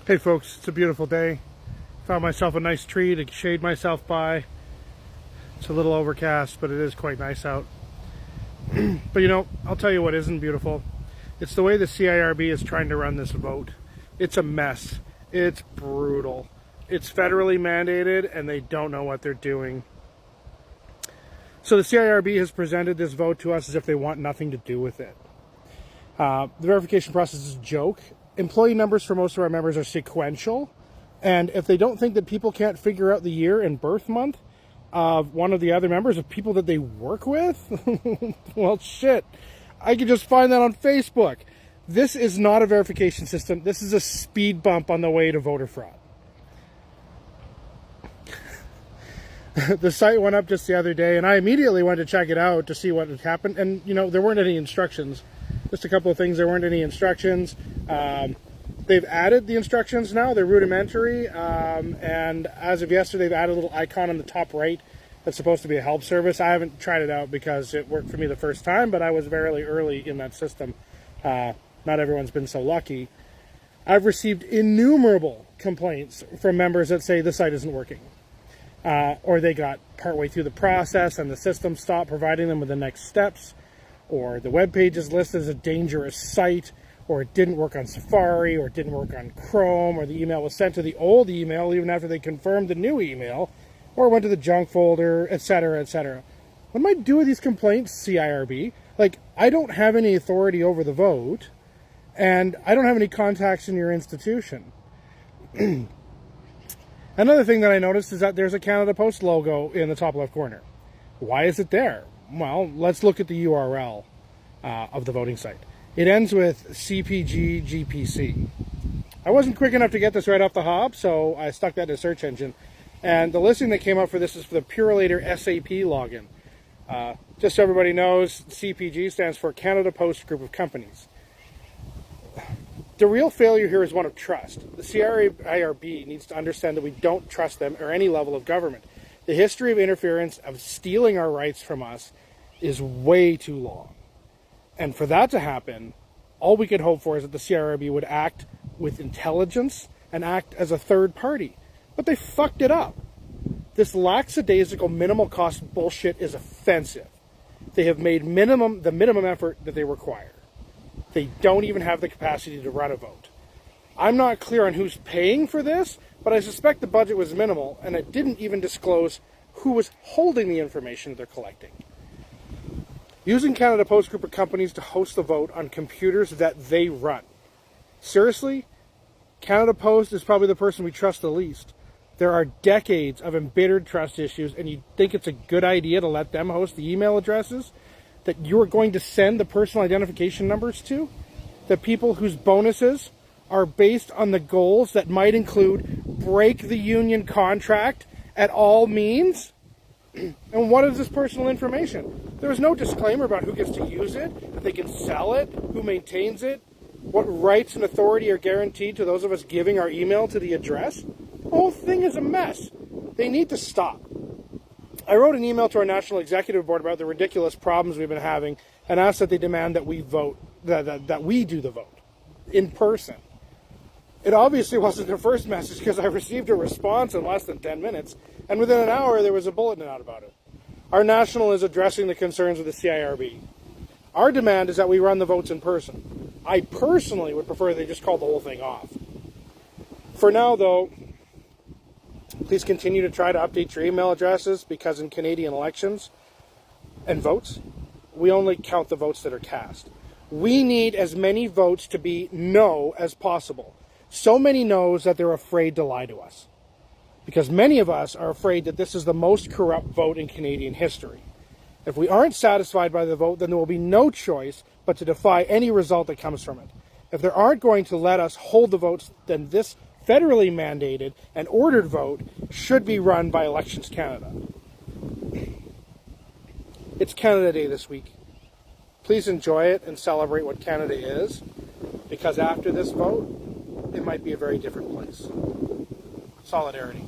Hey folks, it's a beautiful day. Found myself a nice tree to shade myself by. It's a little overcast, but it is quite nice out. But you know, I'll tell you what isn't beautiful. It's the way the CIRB is trying to run this vote. It's a mess. It's brutal. It's federally mandated and they don't know what they're doing. So the CIRB has presented this vote to us as if they want nothing to do with it. The verification process is a joke. Employee numbers for most of our members are sequential. And if they don't think that people can't figure out the year and birth month of one of the other members of people that they work with, well, shit. I could just find that on Facebook. This is not a verification system. This is a speed bump on the way to voter fraud. The site went up just the other day, and I immediately went to check it out to see what had happened. And, you know, there weren't any instructions. Just a couple of things. There weren't any instructions. They've added the instructions now. They're rudimentary. And as of yesterday, they've added a little icon on the top right that's supposed to be a help service. I haven't tried it out because it worked for me the first time, but I was very early in that system. Not everyone's been so lucky. I've received innumerable complaints from members that say the site isn't working. Or they got partway through the process and the system stopped providing them with the next steps, or the web page is listed as a dangerous site, or it didn't work on Safari, or it didn't work on Chrome, or the email was sent to the old email even after they confirmed the new email, or went to the junk folder, etc., etc. What am I doing with these complaints, CIRB? Like, I don't have any authority over the vote, and I don't have any contacts in your institution. Another thing that I noticed is that there's a Canada Post logo in the top left corner. Why is it there? Well, let's look at the URL of the voting site. It ends with CPG GPC. I wasn't quick enough to get this right off the hop, so I stuck that in a search engine. And the listing that came up for this is for the Purelator SAP login. Just so everybody knows, CPG stands for Canada Post Group of Companies. The real failure here is one of trust. The CIRB needs to understand that we don't trust them or any level of government. The history of interference, of stealing our rights from us, is way too long. And for that to happen, all we could hope for is that the CIRB would act with intelligence and act as a third party. But they fucked it up. This lackadaisical minimal cost bullshit is offensive. They have made the minimum effort that they require. They don't even have the capacity to run a vote. I'm not clear on who's paying for this, but I suspect the budget was minimal, and it didn't even disclose who was holding the information they're collecting. Using Canada Post Group of Companies to host the vote on computers that they run. Seriously? Canada Post is probably the person we trust the least. There are decades of embittered trust issues, and you think it's a good idea to let them host the email addresses that you're going to send the personal identification numbers to? The people whose bonuses are based on the goals that might include break the union contract at all means? And what is this personal information? There is no disclaimer about who gets to use it, that they can sell it, who maintains it, what rights and authority are guaranteed to those of us giving our email to the address. The whole thing is a mess. They need to stop. I wrote an email to our National Executive Board about the ridiculous problems we've been having and asked that they demand that we vote, that we do the vote in person. It obviously wasn't their first message because I received a response in less than 10 minutes, and within an hour there was a bulletin out about it. Our National is addressing the concerns of the CIRB. Our demand is that we run the votes in person. I personally would prefer they just call the whole thing off. For now, though, please continue to try to update your email addresses because in Canadian elections and votes, we only count the votes that are cast. We need as many votes to be no as possible. So many no's that they're afraid to lie to us. Because many of us are afraid that this is the most corrupt vote in Canadian history. If we aren't satisfied by the vote, then there will be no choice but to defy any result that comes from it. If they aren't going to let us hold the votes, then this federally mandated and ordered vote should be run by Elections Canada. It's Canada Day this week. Please enjoy it and celebrate what Canada is, because after this vote, it might be a very different place. Solidarity.